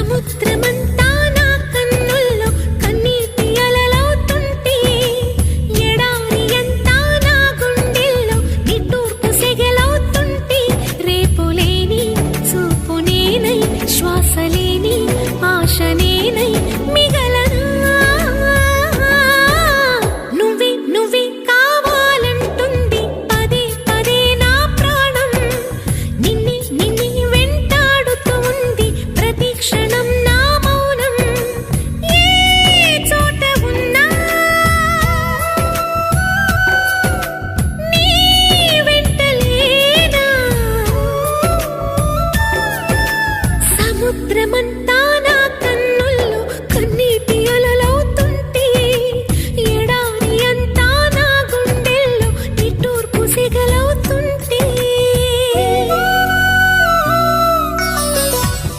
సముద్రమంతా నా కన్నుల్లో కన్నీటి అలలవుతుంటే ఎడారి అంతా నా గుండెల్లో నిట్టూర్పు సెగలవుతుంటే రేపులేని చూపునేనై శ్వాసలేని ఆశనేనై మిగ